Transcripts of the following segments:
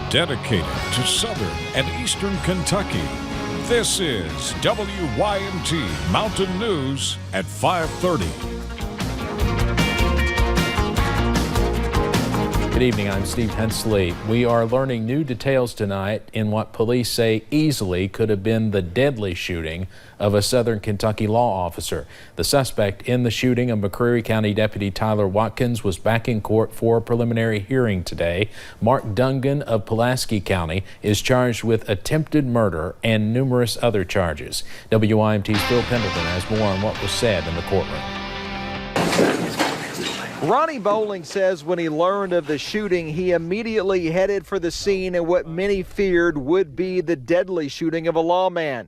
dedicated to southern and eastern Kentucky. This is WYMT Mountain News at 5:30. Good evening, I'm Steve Hensley. We are learning new details tonight in what police say easily could have been the deadly shooting of a southern Kentucky law officer. The suspect in the shooting of McCreary County Deputy Tyler Watkins was back in court for a preliminary hearing today. Mark Dungan of Pulaski County is charged with attempted murder and numerous other charges. WYMT's Phil Pendleton has more on what was said in the courtroom. Ronnie Bowling says when he learned of the shooting, he immediately headed for the scene in what many feared would be the deadly shooting of a lawman.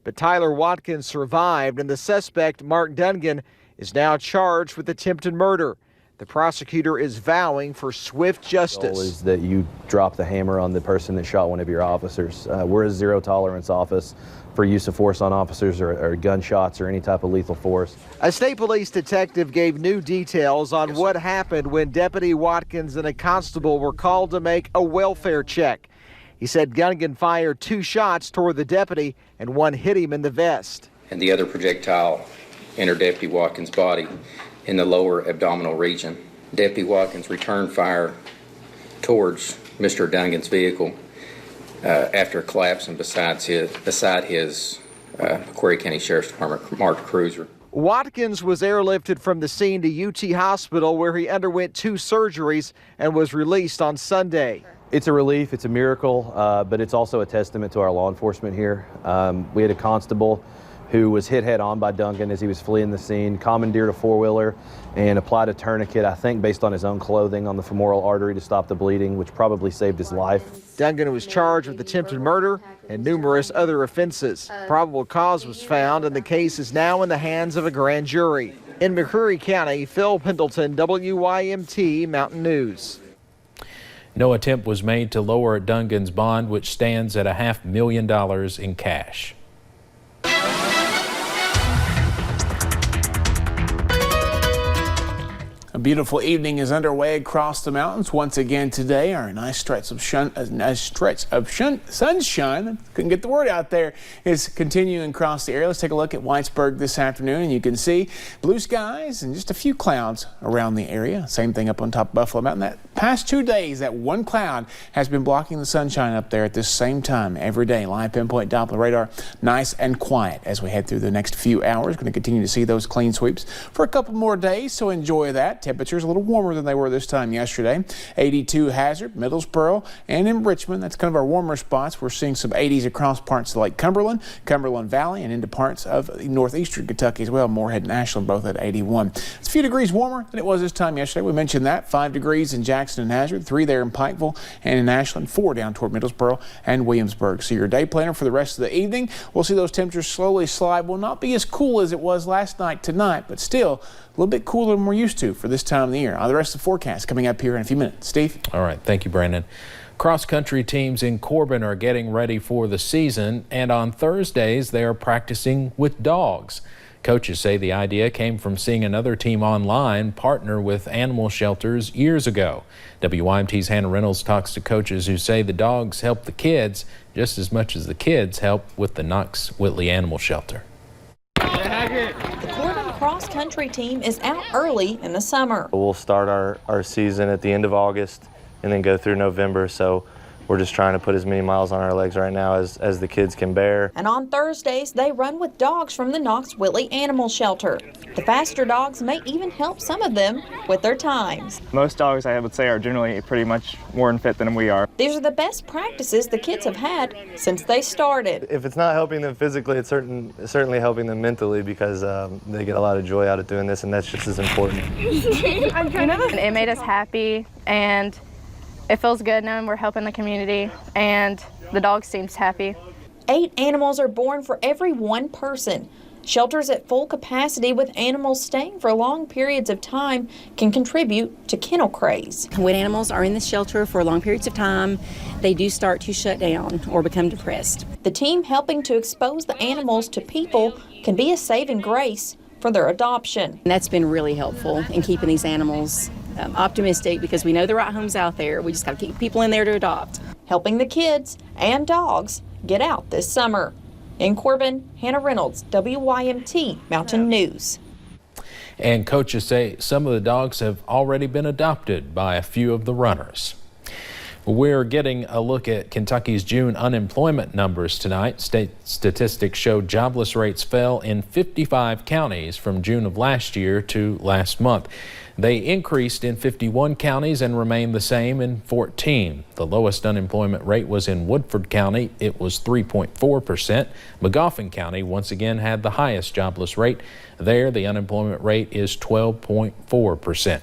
But Tyler Watkins survived, and the suspect, Mark Dungan, is now charged with attempted murder. The prosecutor is vowing for swift justice. The goal is that you drop the hammer on the person that shot one of your officers. We're a zero-tolerance office for use of force on officers or gunshots or any type of lethal force. A state police detective gave new details on what happened when Deputy Watkins and a constable were called to make a welfare check. He said Dungan fired 2 shots toward the deputy and one hit him in the vest. And the other projectile entered Deputy Watkins' body in the lower abdominal region. Deputy Watkins returned fire towards Mr. Dungan's vehicle after collapsing beside his McCreary County Sheriff's Department marked cruiser. Watkins was airlifted from the scene to UT Hospital, where he underwent 2 surgeries and was released on Sunday. It's a relief, it's a miracle, but it's also a testament to our law enforcement here. We had a constable who was hit head on by Dungan as he was fleeing the scene, commandeered a 4-wheeler and applied a tourniquet, I think based on his own clothing, on the femoral artery to stop the bleeding, which probably saved his life. Dungan was charged with attempted murder and numerous other offenses. Probable cause was found, and the case is now in the hands of a grand jury. In McCreary County, Phil Pendleton, WYMT Mountain News. No attempt was made to lower Dungan's bond, which stands at $500,000 in cash. A beautiful evening is underway across the mountains once again today. Our nice stretch of sunshine, couldn't get the word out there, is continuing across the area. Let's take a look at Whitesburg this afternoon, and you can see blue skies and just a few clouds around the area. Same thing up on top of Buffalo Mountain. That past 2 days, that one cloud has been blocking the sunshine up there at this same time every day. Live pinpoint Doppler radar, nice and quiet as we head through the next few hours. Going to continue to see those clean sweeps for a couple more days, so enjoy that. Temperatures a little warmer than they were this time yesterday. 82 Hazard, Middlesboro, and in Richmond. That's kind of our warmer spots. We're seeing some 80s across parts of Lake Cumberland, Cumberland Valley, and into parts of northeastern Kentucky as well. Moorhead and Ashland both at 81. It's a few degrees warmer than it was this time yesterday. We mentioned that. 5 degrees in Jackson and Hazard, 3 there in Pikeville and in Ashland, 4 down toward Middlesboro and Williamsburg. So your day planner for the rest of the evening, we'll see those temperatures slowly slide. Will not be as cool as it was last night tonight, but still a little bit cooler than we're used to for this time of the year. The rest of the forecast coming up here in a few minutes. Steve? All right. Thank you, Brandon. Cross-country teams in Corbin are getting ready for the season, and on Thursdays they are practicing with dogs. Coaches say the idea came from seeing another team online partner with animal shelters years ago. WYMT's Hannah Reynolds talks to coaches who say the dogs help the kids just as much as the kids help with the Knox Whitley Animal Shelter. The Corbin cross-country team is out early in the summer. We'll start our season at the end of August and then go through November, so we're just trying to put as many miles on our legs right now as the kids can bear. And on Thursdays, they run with dogs from the Knox Whitley Animal Shelter. The faster dogs may even help some of them with their times. Most dogs, I would say, are generally pretty much more fit than we are. These are the best practices the kids have had since they started. If it's not helping them physically, it's certainly helping them mentally, because they get a lot of joy out of doing this, and that's just as important. It made us happy, and it feels good knowing we're helping the community, and the dog seems happy. 8 animals are born for every 1 person. Shelters at full capacity with animals staying for long periods of time can contribute to kennel craze. When animals are in the shelter for long periods of time, they do start to shut down or become depressed. The team helping to expose the animals to people can be a saving grace for their adoption. And that's been really helpful in keeping these animals optimistic because we know the right homes out there. We just got to keep people in there to adopt. Helping the kids and dogs get out this summer. In Corbin, Hannah Reynolds, WYMT Mountain News. And coaches say some of the dogs have already been adopted by a few of the runners. We're getting a look at Kentucky's June unemployment numbers tonight. State statistics show jobless rates fell in 55 counties from June of last year to last month. They increased in 51 counties and remained the same in 14. The lowest unemployment rate was in Woodford County. It was 3.4%. Magoffin County once again had the highest jobless rate. There, the unemployment rate is 12.4%.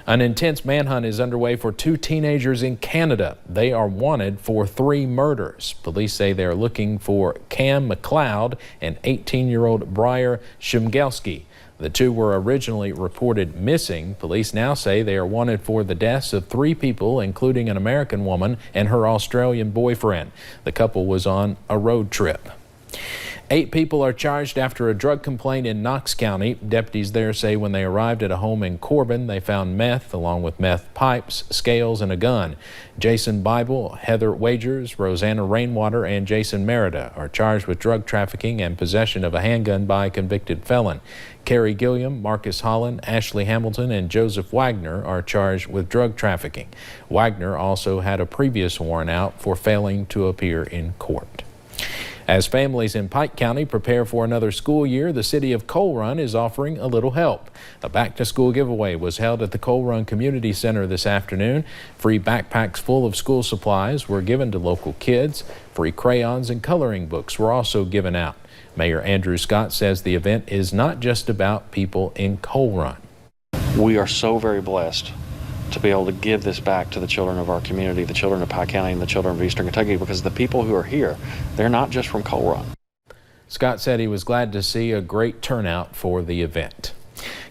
An intense manhunt is underway for 2 teenagers in Canada. They are wanted for 3 murders. Police say they are looking for Cam McLeod and 18-year-old Briar Shimgelski. The 2 were originally reported missing. Police now say they are wanted for the deaths of 3 people, including an American woman and her Australian boyfriend. The couple was on a road trip. 8 people are charged after a drug complaint in Knox County. Deputies there say when they arrived at a home in Corbin, they found meth along with meth pipes, scales, and a gun. Jason Bible, Heather Wagers, Rosanna Rainwater, and Jason Merida are charged with drug trafficking and possession of a handgun by a convicted felon. Carrie Gilliam, Marcus Holland, Ashley Hamilton, and Joseph Wagner are charged with drug trafficking. Wagner also had a previous warrant out for failing to appear in court. As families in Pike County prepare for another school year, the city of Coal Run is offering a little help. A back-to-school giveaway was held at the Coal Run Community Center this afternoon. Free backpacks full of school supplies were given to local kids. Free crayons and coloring books were also given out. Mayor Andrew Scott says the event is not just about people in Coal Run. We are so very blessed to be able to give this back to the children of our community, the children of Pike County and the children of Eastern Kentucky, because the people who are here, they're not just from Coal Run. Scott said he was glad to see a great turnout for the event.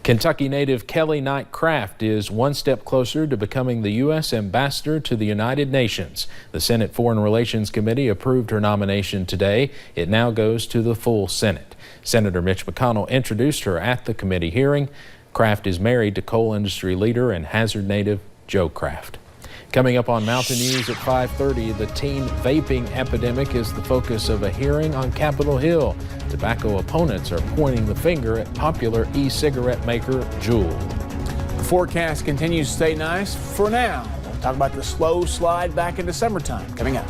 Kentucky native Kelly Knight Craft is one step closer to becoming the U.S. ambassador to the United Nations. The Senate Foreign Relations Committee approved her nomination today. It now goes to the full Senate. Senator Mitch McConnell introduced her at the committee hearing. Craft is married to coal industry leader and Hazard native Joe Craft. Coming up on Mountain News at 5:30, the teen vaping epidemic is the focus of a hearing on Capitol Hill. Tobacco opponents are pointing the finger at popular e-cigarette maker Juul. The forecast continues to stay nice for now. We'll talk about the slow slide back into summertime coming up.